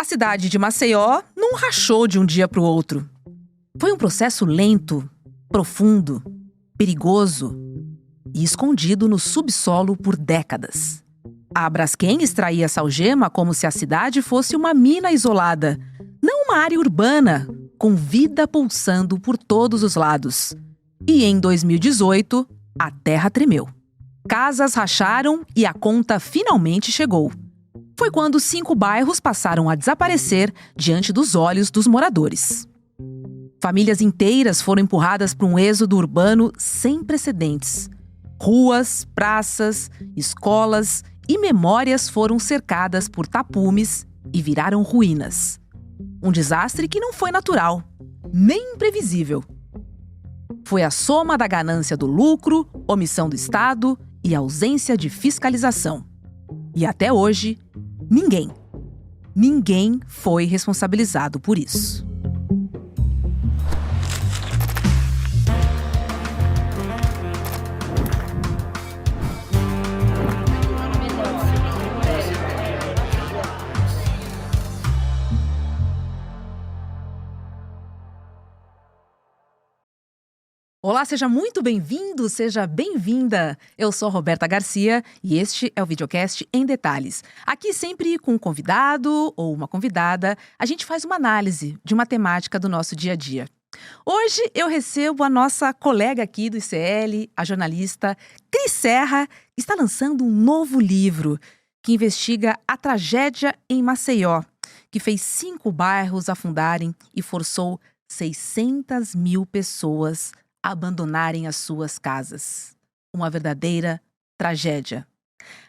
cidade de Maceió não rachou de um dia para o outro. Foi um processo lento, profundo, perigoso e escondido no subsolo por décadas. A Braskem extraía salgema como se a cidade fosse uma mina isolada, não uma área urbana, com vida pulsando por todos os lados. E em 2018, a terra tremeu. Casas racharam e a conta finalmente chegou. Foi quando 5 bairros passaram a desaparecer diante dos olhos dos moradores. Famílias inteiras foram empurradas para um êxodo urbano sem precedentes. Ruas, praças, escolas e memórias foram cercadas por tapumes e viraram ruínas. Um desastre que não foi natural, nem imprevisível. Foi a soma da ganância do lucro, omissão do Estado e ausência de fiscalização. E até hoje, ninguém foi responsabilizado por isso. Olá, seja muito bem-vindo, seja bem-vinda. Eu sou Roberta Garcia e este é o videocast Em Detalhes. Aqui sempre com um convidado ou uma convidada, a gente faz uma análise de uma temática do nosso dia a dia. Hoje eu recebo a nossa colega aqui do ICL, a jornalista Cris Serra, que está lançando um novo livro que investiga a tragédia em Maceió, que fez 5 bairros afundarem e forçou 600 mil pessoas abandonarem as suas casas. Uma verdadeira tragédia.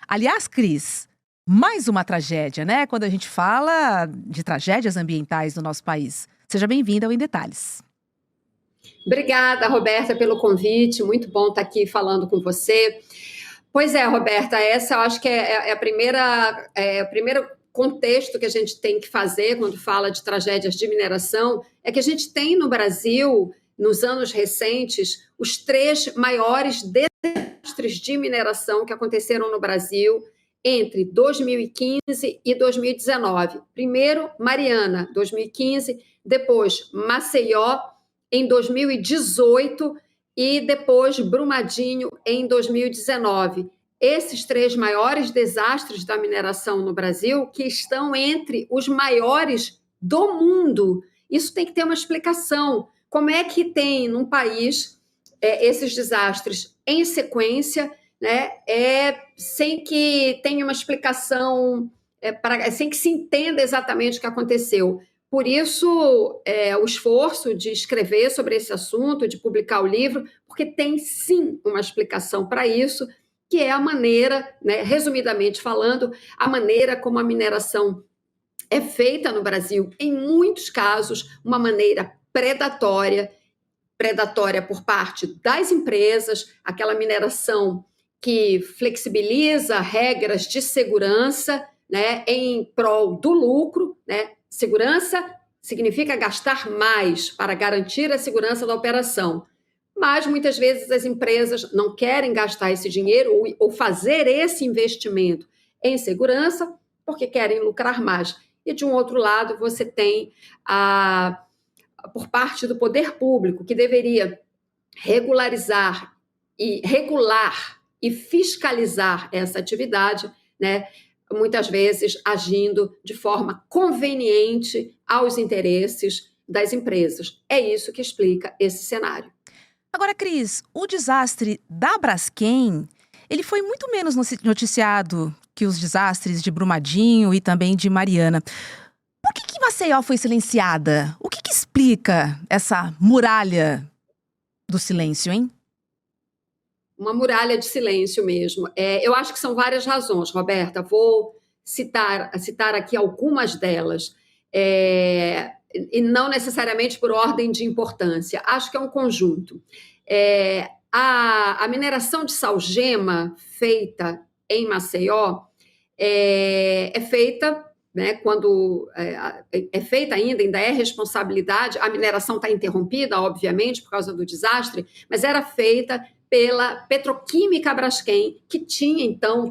Aliás, Cris, mais uma tragédia, né? Quando a gente fala de tragédias ambientais no nosso país. Seja bem-vinda ao Em Detalhes. Obrigada, Roberta, pelo convite. Muito bom estar aqui falando com você. Pois é, Roberta, essa eu acho que é o primeiro contexto que a gente tem que fazer quando fala de tragédias de mineração, é que a gente tem no Brasil, nos anos recentes, os 3 maiores desastres de mineração que aconteceram no Brasil entre 2015 e 2019. Primeiro, Mariana, 2015, depois Maceió, em 2018, e depois Brumadinho, em 2019. Esses 3 maiores desastres da mineração no Brasil, que estão entre os maiores do mundo. Isso tem que ter uma explicação. Como é que tem num país esses desastres em sequência, né, sem que tenha uma explicação, sem que se entenda exatamente o que aconteceu? Por isso, o esforço de escrever sobre esse assunto, de publicar o livro, porque tem sim uma explicação para isso, que é a maneira, né, resumidamente falando, a maneira como a mineração é feita no Brasil, em muitos casos, uma maneira predatória por parte das empresas, aquela mineração que flexibiliza regras de segurança, né, em prol do lucro, né? Segurança significa gastar mais para garantir a segurança da operação. Mas, muitas vezes, as empresas não querem gastar esse dinheiro ou fazer esse investimento em segurança porque querem lucrar mais. E, de um outro lado, você tem por parte do poder público, que deveria regular e fiscalizar essa atividade, né, muitas vezes agindo de forma conveniente aos interesses das empresas. É isso que explica esse cenário. Agora, Cris, o desastre da Braskem, ele foi muito menos noticiado que os desastres de Brumadinho e também de Mariana. Por que Maceió foi silenciada? O que explica essa muralha do silêncio, hein? Uma muralha de silêncio mesmo. Eu acho que são várias razões, Roberta. Vou citar aqui algumas delas, e não necessariamente por ordem de importância. Acho que é um conjunto. A mineração de salgema feita em Maceió é feita, né, quando é feita ainda é responsabilidade, a mineração está interrompida, obviamente, por causa do desastre, mas era feita pela Petroquímica Braskem, que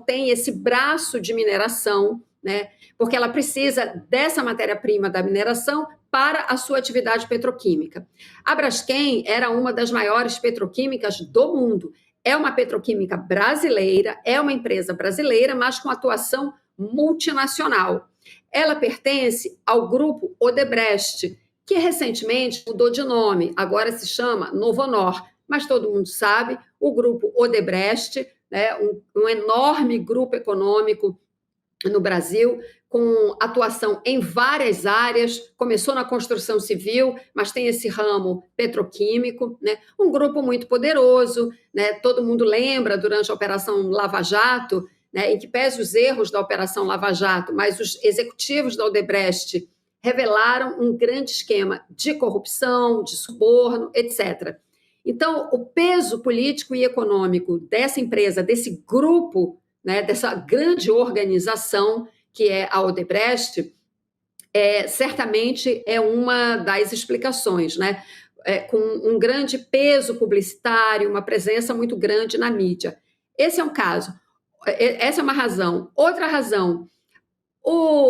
tem esse braço de mineração, né? Porque ela precisa dessa matéria-prima da mineração para a sua atividade petroquímica. A Braskem era uma das maiores petroquímicas do mundo. É uma petroquímica brasileira, é uma empresa brasileira, mas com atuação multinacional. Ela pertence ao grupo Odebrecht, que recentemente mudou de nome, agora se chama Novonor, mas todo mundo sabe, o grupo Odebrecht, né, um enorme grupo econômico no Brasil, com atuação em várias áreas, começou na construção civil, mas tem esse ramo petroquímico, né? Um grupo muito poderoso, né? Todo mundo lembra, durante a Operação Lava Jato, né, em que pese os erros da Operação Lava Jato, mas os executivos da Odebrecht revelaram um grande esquema de corrupção, de suborno, etc. Então, o peso político e econômico dessa empresa, desse grupo, né, dessa grande organização que é a Odebrecht, certamente é uma das explicações, né? Com um grande peso publicitário, uma presença muito grande na mídia. Esse é um caso. Essa é uma razão. Outra razão,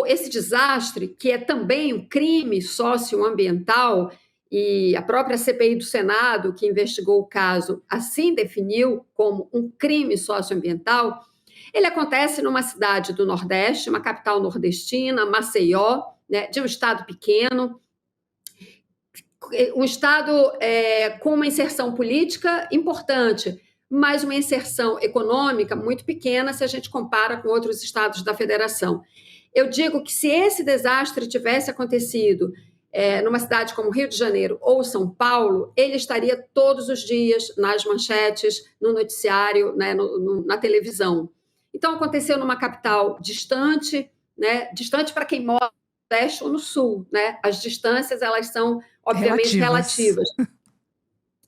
esse desastre, que é também um crime socioambiental, e a própria CPI do Senado, que investigou o caso, assim definiu como um crime socioambiental. Ele acontece numa cidade do Nordeste, uma capital nordestina, Maceió, né, de um estado pequeno, um estado com uma inserção política importante, mas uma inserção econômica muito pequena se a gente compara com outros estados da federação. Eu digo que se esse desastre tivesse acontecido numa cidade como Rio de Janeiro ou São Paulo, ele estaria todos os dias nas manchetes, no noticiário, né, na televisão. Então, aconteceu numa capital distante, né, distante para quem mora no leste ou no sul, né? As distâncias, elas são, obviamente, relativas.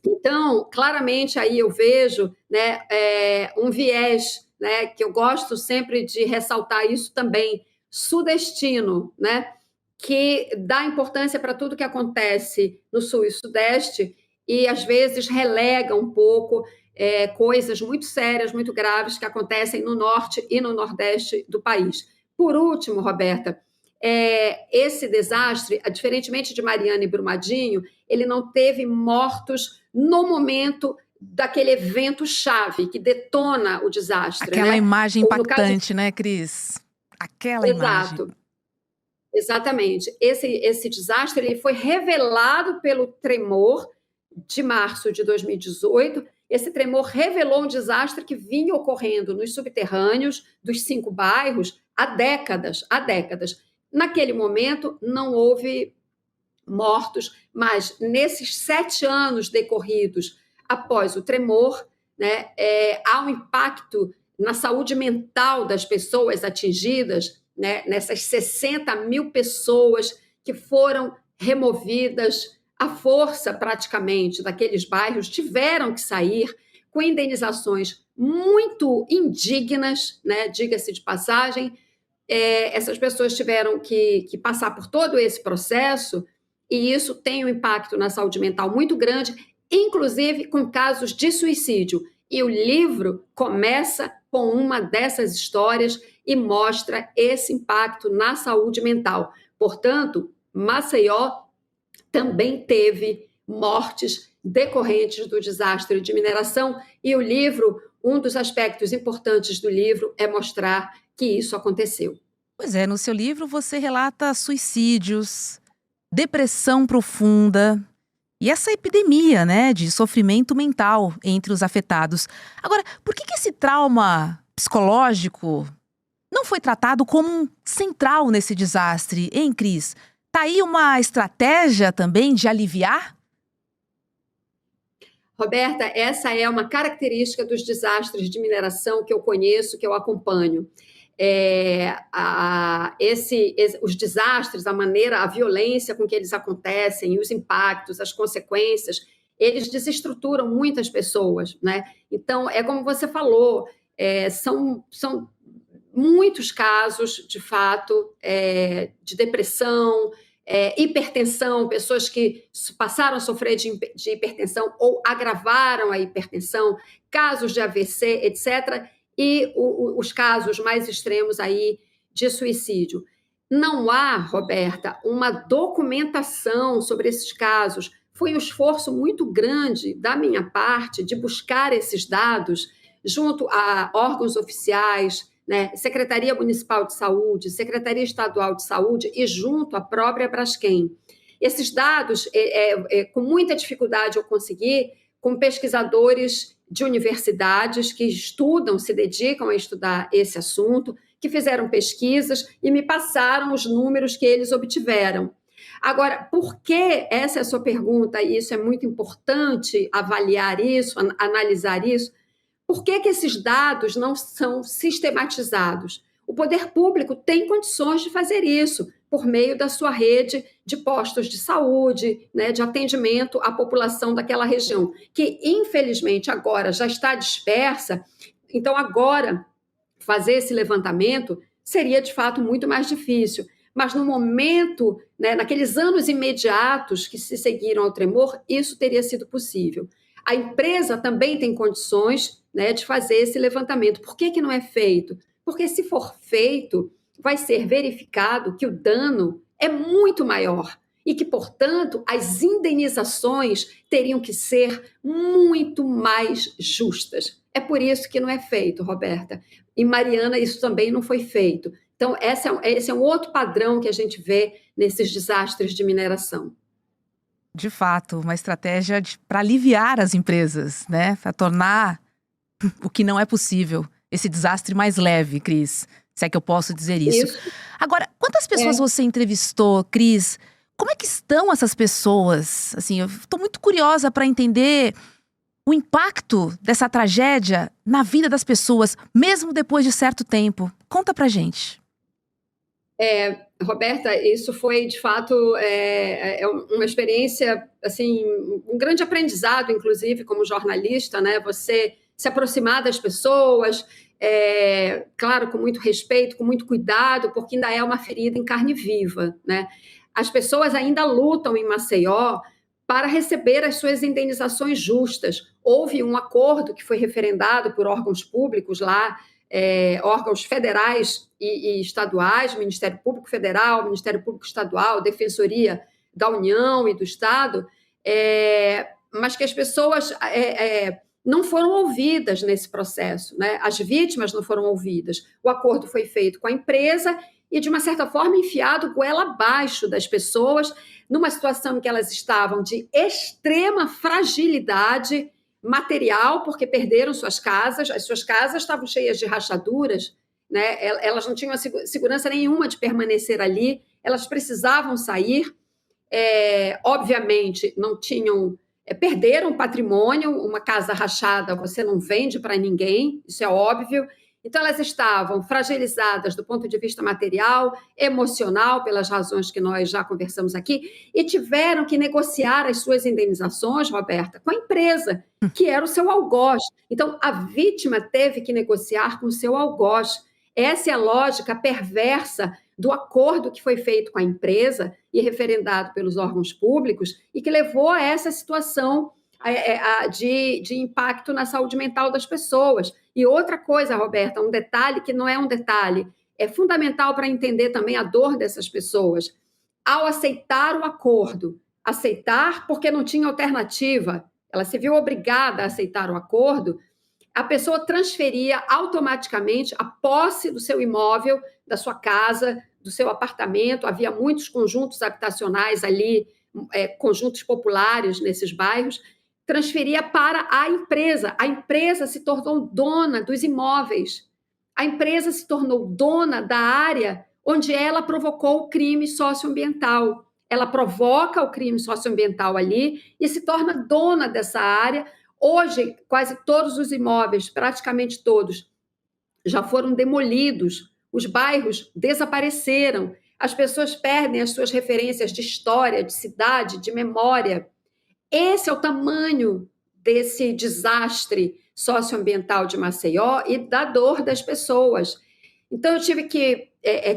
Então, claramente, aí eu vejo, né, um viés, né, que eu gosto sempre de ressaltar isso também, sudestino, né, que dá importância para tudo que acontece no sul e sudeste e, às vezes, relega um pouco coisas muito sérias, muito graves que acontecem no norte e no nordeste do país. Por último, Roberta, esse desastre, diferentemente de Mariana e Brumadinho, ele não teve mortos no momento daquele evento-chave que detona o desastre. Aquela né? imagem impactante, né, Cris? Aquela imagem. Exato. Exatamente. Esse desastre ele foi revelado pelo tremor de março de 2018. Esse tremor revelou um desastre que vinha ocorrendo nos subterrâneos dos 5 bairros há décadas, há décadas. Naquele momento, não houve mortos, mas nesses 7 anos decorridos após o tremor, né, há um impacto na saúde mental das pessoas atingidas, né, nessas 60 mil pessoas que foram removidas à força praticamente daqueles bairros, tiveram que sair com indenizações muito indignas, né, diga-se de passagem. Essas pessoas tiveram que passar por todo esse processo e isso tem um impacto na saúde mental muito grande, inclusive com casos de suicídio. E o livro começa com uma dessas histórias e mostra esse impacto na saúde mental. Portanto, Maceió também teve mortes decorrentes do desastre de mineração e o livro, um dos aspectos importantes do livro é mostrar que isso aconteceu. Pois é, no seu livro você relata suicídios, depressão profunda e essa epidemia, né, de sofrimento mental entre os afetados. Agora, por que esse trauma psicológico não foi tratado como central nesse desastre, hein, Cris? Tá aí uma estratégia também de aliviar? Roberta, essa é uma característica dos desastres de mineração que eu conheço, que eu acompanho. Os desastres, a maneira, a violência com que eles acontecem, os impactos, as consequências, eles desestruturam muitas pessoas, né? Então, é como você falou, são muitos casos, de fato, de depressão, hipertensão, pessoas que passaram a sofrer de hipertensão ou agravaram a hipertensão, casos de AVC, etc., e os casos mais extremos aí de suicídio. Não há, Roberta, uma documentação sobre esses casos. Foi um esforço muito grande da minha parte de buscar esses dados junto a órgãos oficiais, né, Secretaria Municipal de Saúde, Secretaria Estadual de Saúde e junto à própria Braskem. Esses dados, com muita dificuldade eu consegui, com pesquisadores de universidades que estudam, se dedicam a estudar esse assunto, que fizeram pesquisas e me passaram os números que eles obtiveram. Agora, por que, essa é a sua pergunta, e isso é muito importante avaliar isso, analisar isso, por que esses dados não são sistematizados? O poder público tem condições de fazer isso por meio da sua rede de postos de saúde, né, de atendimento à população daquela região, que infelizmente agora já está dispersa. Então agora fazer esse levantamento seria de fato muito mais difícil. Mas no momento, né, naqueles anos imediatos que se seguiram ao tremor, isso teria sido possível. A empresa também tem condições, né, de fazer esse levantamento. Por que não é feito? Porque se for feito, vai ser verificado que o dano é muito maior e que, portanto, as indenizações teriam que ser muito mais justas. É por isso que não é feito, Roberta. Em Mariana, isso também não foi feito. Então, esse é um outro padrão que a gente vê nesses desastres de mineração. De fato, uma estratégia para aliviar as empresas, né? Para tornar o que não é possível, esse desastre mais leve, Cris. Se é que eu posso dizer isso. Agora, quantas pessoas você entrevistou, Cris? Como é que estão essas pessoas? Assim, eu estou muito curiosa para entender o impacto dessa tragédia na vida das pessoas, mesmo depois de certo tempo. Conta pra gente. Roberta, isso foi, de fato, uma experiência, assim, um grande aprendizado, inclusive, como jornalista, né? Você se aproximar das pessoas, claro, com muito respeito, com muito cuidado, porque ainda é uma ferida em carne viva, né? As pessoas ainda lutam em Maceió para receber as suas indenizações justas. Houve um acordo que foi referendado por órgãos públicos lá, órgãos federais e estaduais, Ministério Público Federal, Ministério Público Estadual, Defensoria da União e do Estado, mas que as pessoas não foram ouvidas nesse processo, né? As vítimas não foram ouvidas. O acordo foi feito com a empresa e, de uma certa forma, enfiado goela abaixo das pessoas, numa situação em que elas estavam de extrema fragilidade material, porque perderam suas casas, as suas casas estavam cheias de rachaduras, né? Elas não tinham segurança nenhuma de permanecer ali, elas precisavam sair, obviamente não tinham, perderam patrimônio, uma casa rachada você não vende para ninguém, isso é óbvio. Então, elas estavam fragilizadas do ponto de vista material, emocional, pelas razões que nós já conversamos aqui, e tiveram que negociar as suas indenizações, Roberta, com a empresa, que era o seu algoz. Então, a vítima teve que negociar com o seu algoz. Essa é a lógica perversa do acordo que foi feito com a empresa e referendado pelos órgãos públicos e que levou a essa situação de impacto na saúde mental das pessoas. E outra coisa, Roberta, um detalhe que não é um detalhe, é fundamental para entender também a dor dessas pessoas. Ao aceitar o acordo, aceitar porque não tinha alternativa, ela se viu obrigada a aceitar o acordo, a pessoa transferia automaticamente a posse do seu imóvel, da sua casa, do seu apartamento. Havia muitos conjuntos habitacionais ali, conjuntos populares nesses bairros, transferia para a empresa. A empresa se tornou dona dos imóveis. A empresa se tornou dona da área onde ela provocou o crime socioambiental. Ela provoca o crime socioambiental ali e se torna dona dessa área. Hoje, quase todos os imóveis, praticamente todos, já foram demolidos. Os bairros desapareceram. As pessoas perdem as suas referências de história, de cidade, de memória. Esse é o tamanho desse desastre socioambiental de Maceió e da dor das pessoas. Então, eu tive que,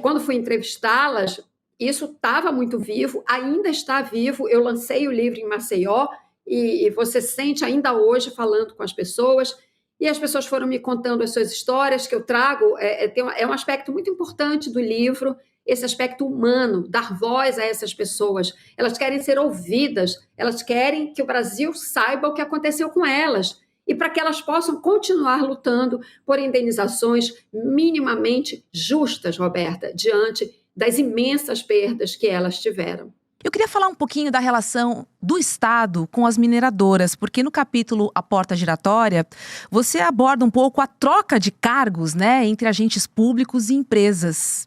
quando fui entrevistá-las, isso estava muito vivo, ainda está vivo. Eu lancei o livro em Maceió e você sente ainda hoje falando com as pessoas. e as pessoas foram me contando as suas histórias, que eu trago, é um aspecto muito importante do livro, esse aspecto humano, dar voz a essas pessoas. Elas querem ser ouvidas, elas querem que o Brasil saiba o que aconteceu com elas, e para que elas possam continuar lutando por indenizações minimamente justas, Roberta, diante das imensas perdas que elas tiveram. Eu queria falar um pouquinho da relação do Estado com as mineradoras, porque no capítulo A Porta Giratória, você aborda um pouco a troca de cargos, né, entre agentes públicos e empresas.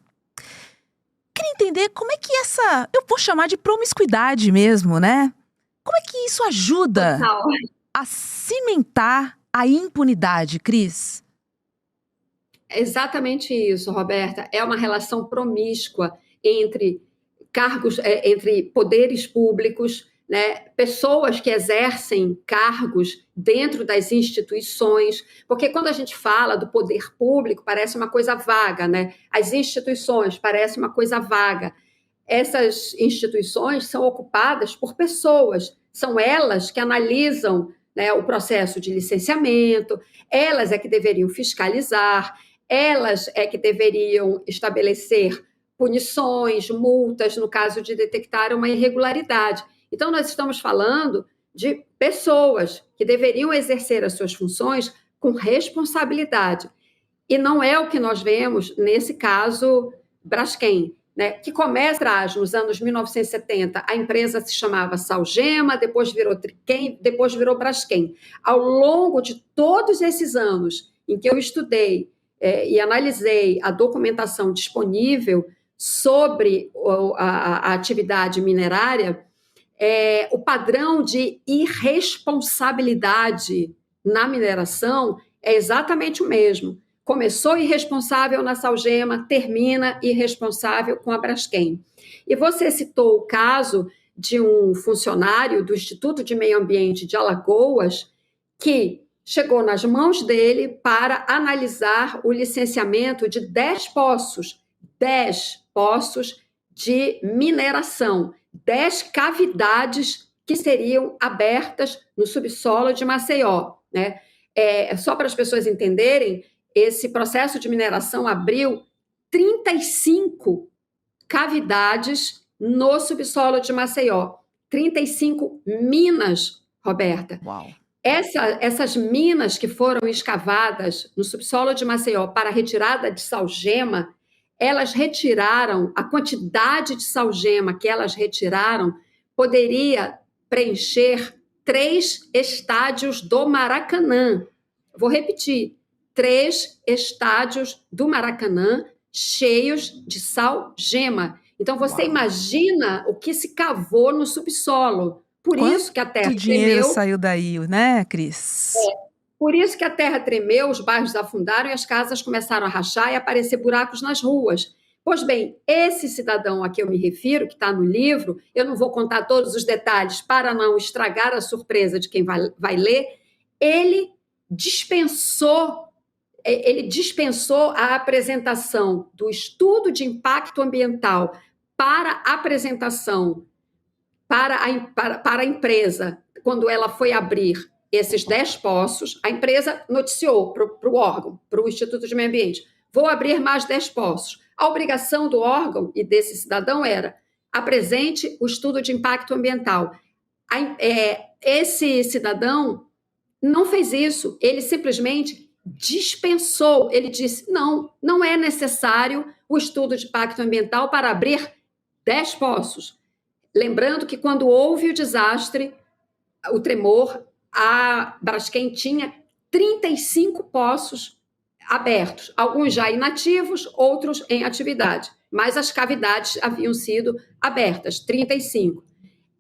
Queria entender como é que eu vou chamar de promiscuidade mesmo, né? Como é que isso ajuda a cimentar a impunidade, Cris? É exatamente isso, Roberta. É uma relação promíscua entre cargos, entre poderes públicos, né, pessoas que exercem cargos dentro das instituições, porque quando a gente fala do poder público, parece uma coisa vaga, né? As instituições parecem uma coisa vaga. Essas instituições são ocupadas por pessoas, são elas que analisam, né, o processo de licenciamento, elas é que deveriam fiscalizar, elas é que deveriam estabelecer punições, multas, no caso de detectar uma irregularidade. Então, nós estamos falando de pessoas que deveriam exercer as suas funções com responsabilidade. E não é o que nós vemos nesse caso Braskem, né, que começa nos anos 1970, a empresa se chamava Salgema, depois virou Triquem, depois virou Braskem. Ao longo de todos esses anos em que eu estudei e analisei a documentação disponível sobre a atividade minerária, o padrão de irresponsabilidade na mineração é exatamente o mesmo. Começou irresponsável na Salgema, termina irresponsável com a Braskem. E você citou o caso de um funcionário do Instituto de Meio Ambiente de Alagoas que chegou nas mãos dele para analisar o licenciamento de 10 poços de mineração, 10 cavidades que seriam abertas no subsolo de Maceió, né? Só para as pessoas entenderem, esse processo de mineração abriu 35 cavidades no subsolo de Maceió. 35 minas, Roberta. Uau. Essas minas que foram escavadas no subsolo de Maceió para a retirada de salgema, elas retiraram, a quantidade de salgema que elas retiraram poderia preencher 3 estádios do Maracanã. Vou repetir, 3 estádios do Maracanã cheios de salgema. Então, você imagina o que se cavou no subsolo. Por isso que a terra tremeu. Dinheiro saiu daí, né, Cris? Por isso que a terra tremeu, os bairros afundaram e as casas começaram a rachar e aparecer buracos nas ruas. Pois bem, esse cidadão a que eu me refiro, que está no livro, eu não vou contar todos os detalhes para não estragar a surpresa de quem vai ler, ele dispensou a apresentação do estudo de impacto ambiental para apresentação para a empresa, quando ela foi abrir esses 10 poços, a empresa noticiou para o órgão, para o Instituto de Meio Ambiente, vou abrir mais 10 poços. A obrigação do órgão e desse cidadão era apresente o estudo de impacto ambiental. Esse cidadão não fez isso, ele simplesmente dispensou, ele disse, não é necessário o estudo de impacto ambiental para abrir 10 poços. Lembrando que quando houve o desastre, o tremor, a Braskem tinha 35 poços abertos, alguns já inativos, outros em atividade, mas as cavidades haviam sido abertas, 35.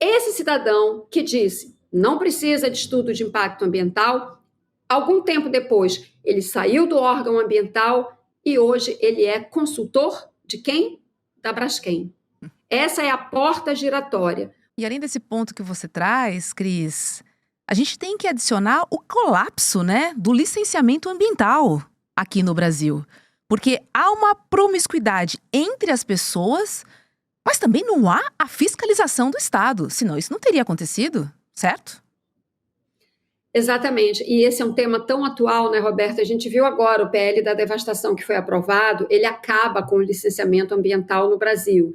Esse cidadão que disse, não precisa de estudo de impacto ambiental, algum tempo depois, ele saiu do órgão ambiental e hoje ele é consultor de quem? Da Braskem. Essa é a porta giratória. E além desse ponto que você traz, Cris, a gente tem que adicionar o colapso, né, do licenciamento ambiental aqui no Brasil. Porque há uma promiscuidade entre as pessoas, mas também não há a fiscalização do Estado. Senão isso não teria acontecido, certo? Exatamente, e esse é um tema tão atual, né, Roberta? A gente viu agora o PL da devastação que foi aprovado, ele acaba com o licenciamento ambiental no Brasil.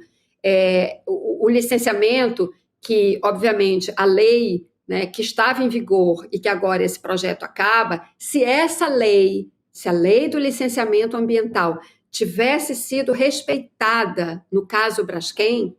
O licenciamento que, obviamente, a lei, né, que estava em vigor e que agora esse projeto acaba, se a lei do licenciamento ambiental tivesse sido respeitada no caso Braskem,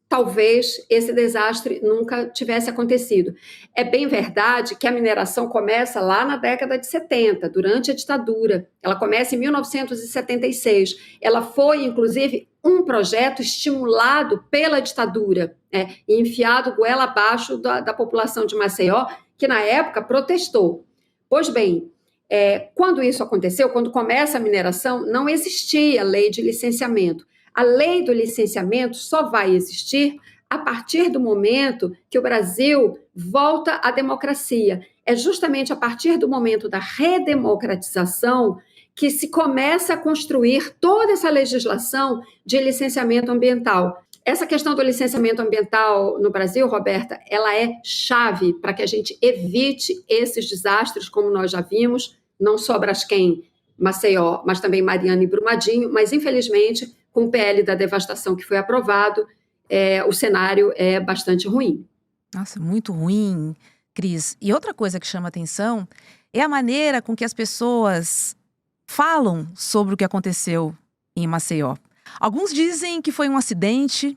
talvez esse desastre nunca tivesse acontecido. É bem verdade que a mineração começa lá na década de 70, durante a ditadura. Ela começa em 1976. Ela foi, inclusive, um projeto estimulado pela ditadura, e enfiado goela abaixo da população de Maceió, que na época protestou. Pois bem, quando isso aconteceu, quando começa a mineração, não existia lei de licenciamento. A lei do licenciamento só vai existir a partir do momento que o Brasil volta à democracia. É justamente a partir do momento da redemocratização que se começa a construir toda essa legislação de licenciamento ambiental. Essa questão do licenciamento ambiental no Brasil, Roberta, ela é chave para que a gente evite esses desastres, como nós já vimos, não só Braskem, Maceió, mas também Mariana e Brumadinho, mas infelizmente, com o PL da devastação que foi aprovado, o cenário é bastante ruim. Nossa, muito ruim, Cris. E outra coisa que chama atenção é a maneira com que as pessoas falam sobre o que aconteceu em Maceió. Alguns dizem que foi um acidente,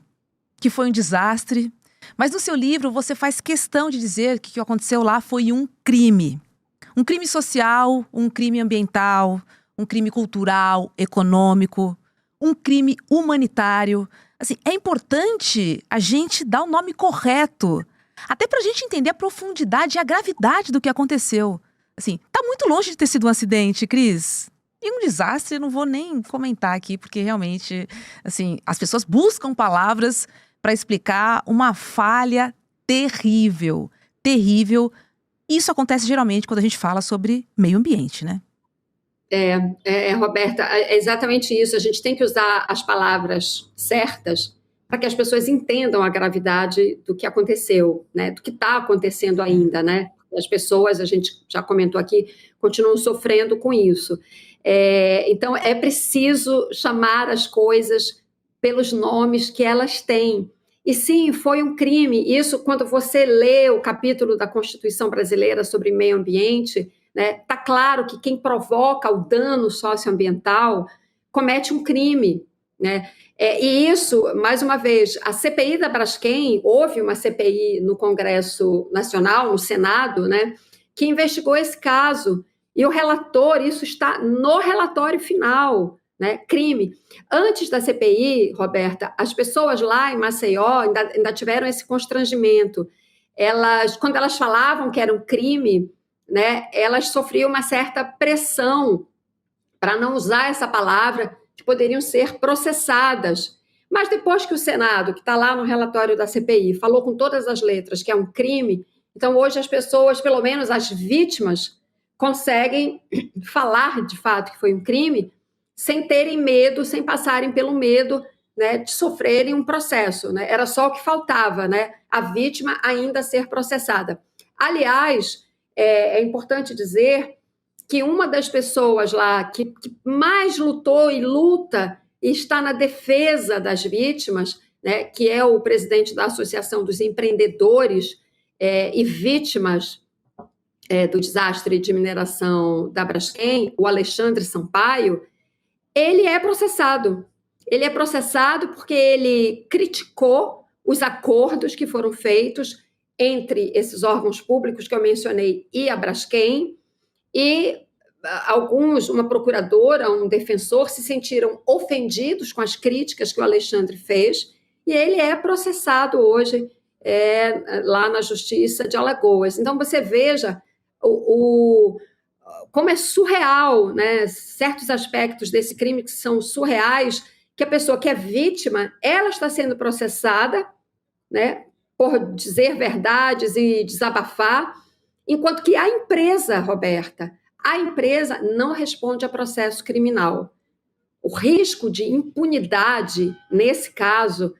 que foi um desastre, mas no seu livro você faz questão de dizer que o que aconteceu lá foi um crime. Um crime social, um crime ambiental, um crime cultural, econômico, um crime humanitário. Assim, é importante a gente dar o nome correto, até para a gente entender a profundidade e a gravidade do que aconteceu. Assim, tá muito longe de ter sido um acidente, Cris. E um desastre, eu não vou nem comentar aqui, porque realmente, assim, as pessoas buscam palavras para explicar uma falha terrível, terrível. Isso acontece geralmente quando a gente fala sobre meio ambiente, né? Roberta, é exatamente isso. A gente tem que usar as palavras certas para que as pessoas entendam a gravidade do que aconteceu, né? Do que está acontecendo ainda, né? As pessoas, a gente já comentou aqui, continuam sofrendo com isso. Então, é preciso chamar as coisas pelos nomes que elas têm. E sim, foi um crime. Isso, quando você lê o capítulo da Constituição Brasileira sobre meio ambiente, né, tá claro que quem provoca o dano socioambiental comete um crime, né? E isso, mais uma vez, a CPI da Braskem, houve uma CPI no Congresso Nacional, no Senado, né, que investigou esse caso. E o relator, isso está no relatório final, né, crime. Antes da CPI, Roberta, as pessoas lá em Maceió ainda tiveram esse constrangimento. Quando elas falavam que era um crime, né, elas sofriam uma certa pressão para não usar essa palavra, que poderiam ser processadas. Mas depois que o Senado, que está lá no relatório da CPI, falou com todas as letras que é um crime, então hoje as pessoas, pelo menos as vítimas, conseguem falar de fato que foi um crime sem terem medo, sem passarem pelo medo, né, de sofrerem um processo, né? Era só o que faltava, né? A vítima ainda ser processada. Aliás, é importante dizer que uma das pessoas lá que mais lutou e luta e está na defesa das vítimas, né, que é o presidente da Associação dos Empreendedores e Vítimas do desastre de mineração da Braskem, o Alexandre Sampaio, ele é processado. Ele é processado porque ele criticou os acordos que foram feitos entre esses órgãos públicos que eu mencionei e a Braskem, e uma procuradora, um defensor, se sentiram ofendidos com as críticas que o Alexandre fez, e ele é processado hoje lá na Justiça de Alagoas. Então, você veja como é surreal, né? Certos aspectos desse crime que são surreais, que a pessoa que é vítima, ela está sendo processada, né, por dizer verdades e desabafar, enquanto que a empresa, Roberta, a empresa não responde a processo criminal. O risco de impunidade, nesse caso,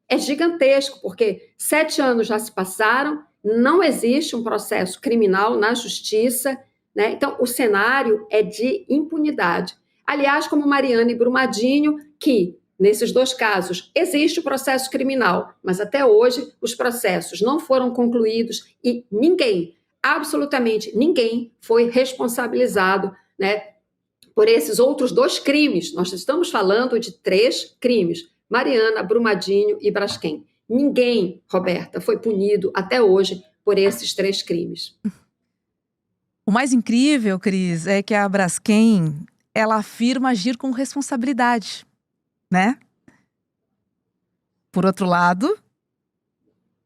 é gigantesco, porque 7 anos já se passaram não existe um processo criminal na justiça, né? Então, o cenário é de impunidade. Aliás, como Mariana e Brumadinho, que, nesses 2 casos, existe o processo criminal, mas até hoje os processos não foram concluídos e ninguém, absolutamente ninguém, foi responsabilizado, né, por esses outros 2 crimes. Nós estamos falando de 3 crimes: Mariana, Brumadinho e Braskem. Ninguém, Roberta, foi punido até hoje por esses 3 crimes. O mais incrível, Cris, é que a Braskem, ela afirma agir com responsabilidade, né? Por outro lado,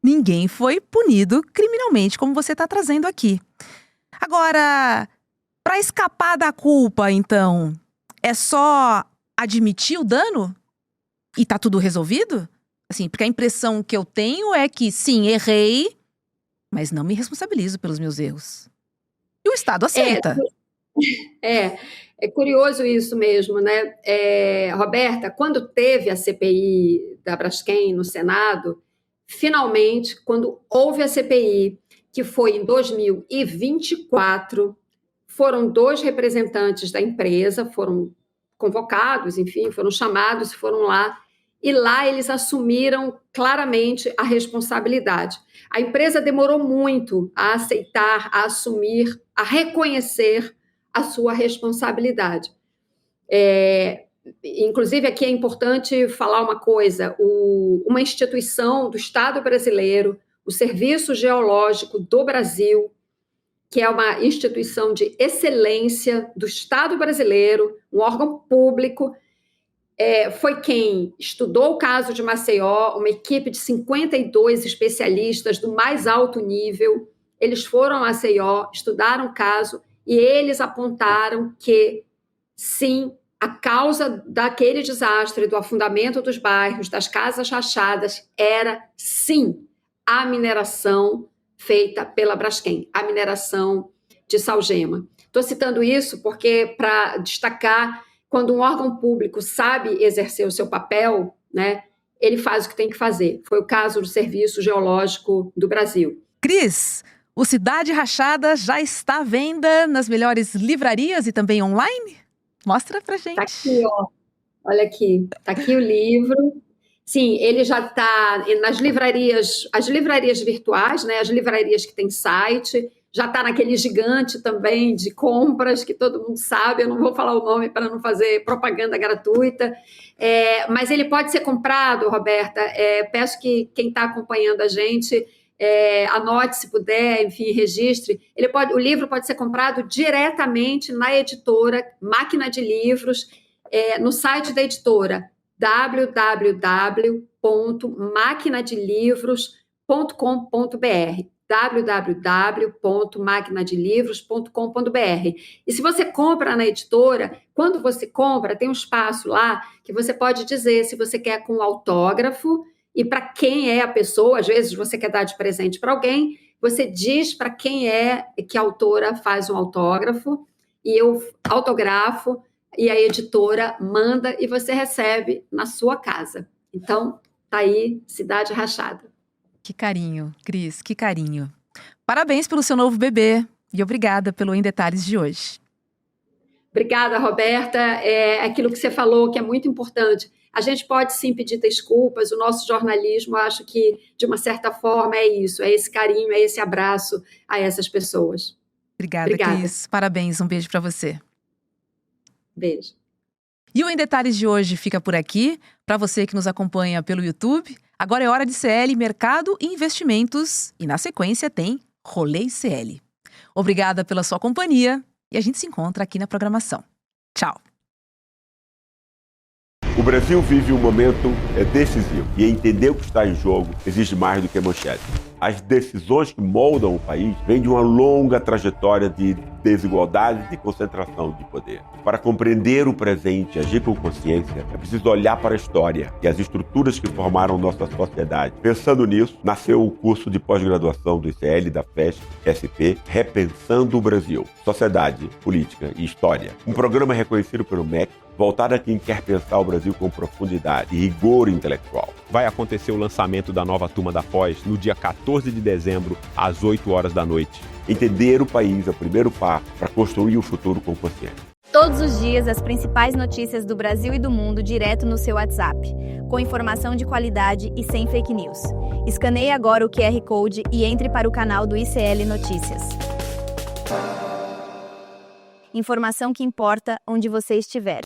ninguém foi punido criminalmente, como você está trazendo aqui. Agora, para escapar da culpa, então, é só admitir o dano e tá tudo resolvido? Assim, porque a impressão que eu tenho é que, sim, errei, mas não me responsabilizo pelos meus erros. E o Estado aceita. É curioso isso mesmo, né? Roberta, quando teve a CPI da Braskem no Senado, finalmente, quando houve a CPI, que foi em 2024, foram 2 representantes da empresa, foram convocados, enfim, foram chamados, foram lá, e lá eles assumiram claramente a responsabilidade. A empresa demorou muito a aceitar, a assumir, a reconhecer a sua responsabilidade. Inclusive, aqui é importante falar uma coisa: uma instituição do Estado brasileiro, o Serviço Geológico do Brasil, que é uma instituição de excelência do Estado brasileiro, um órgão público, foi quem estudou o caso de Maceió, uma equipe de 52 especialistas do mais alto nível. Eles foram a Maceió, estudaram o caso e eles apontaram que, sim, a causa daquele desastre, do afundamento dos bairros, das casas rachadas, era, sim, a mineração feita pela Braskem, a mineração de salgema. Estou citando isso porque, para destacar, quando um órgão público sabe exercer o seu papel, né, ele faz o que tem que fazer. Foi o caso do Serviço Geológico do Brasil. Cris, o Cidade Rachada já está à venda nas melhores livrarias e também online? Mostra pra gente. Está aqui, ó. Olha aqui. Está aqui o livro. Sim, ele já está nas livrarias, as livrarias virtuais, né, as livrarias que têm site, já está naquele gigante também de compras que todo mundo sabe. Eu não vou falar o nome para não fazer propaganda gratuita, mas ele pode ser comprado, Roberta. Peço que quem está acompanhando a gente anote se puder, enfim, registre. O livro pode ser comprado diretamente na editora Máquina de Livros, no site da editora www.maquinadelivros.com.br www.maquinadelivros.com.br. E se você compra na editora, quando você compra, tem um espaço lá que você pode dizer se você quer com autógrafo e para quem é a pessoa. Às vezes você quer dar de presente para alguém, você diz para quem é que a autora faz um autógrafo e eu autografo e a editora manda e você recebe na sua casa. Então, tá aí, Cidade Rachada. Que carinho, Cris, que carinho. Parabéns pelo seu novo bebê e obrigada pelo Em Detalhes de hoje. Obrigada, Roberta. Aquilo que você falou que é muito importante. A gente pode sim pedir desculpas, o nosso jornalismo, acho que, de uma certa forma, é isso, é esse carinho, é esse abraço a essas pessoas. Obrigada. Cris. Parabéns, um beijo para você. Beijo. E o Em Detalhes de hoje fica por aqui. Para você que nos acompanha pelo YouTube, agora é hora de CL, Mercado e Investimentos. E na sequência tem Rolê CL. Obrigada pela sua companhia e a gente se encontra aqui na programação. Tchau. O Brasil vive um momento decisivo e entender o que está em jogo exige mais do que manchete. As decisões que moldam o país vêm de uma longa trajetória de desigualdade e de concentração de poder. Para compreender o presente e agir com consciência, é preciso olhar para a história e as estruturas que formaram nossa sociedade. Pensando nisso, nasceu o curso de pós-graduação do ICL da FESP SP, Repensando o Brasil, Sociedade, Política e História. Um programa reconhecido pelo MEC, voltada a quem quer pensar o Brasil com profundidade e rigor intelectual. Vai acontecer o lançamento da nova turma da Pós no dia 14 de dezembro, às 8 horas da noite. Entender o país é o primeiro passo para construir o futuro com consciência. Todos os dias, as principais notícias do Brasil e do mundo direto no seu WhatsApp, com informação de qualidade e sem fake news. Escaneie agora o QR Code e entre para o canal do ICL Notícias. Informação que importa onde você estiver.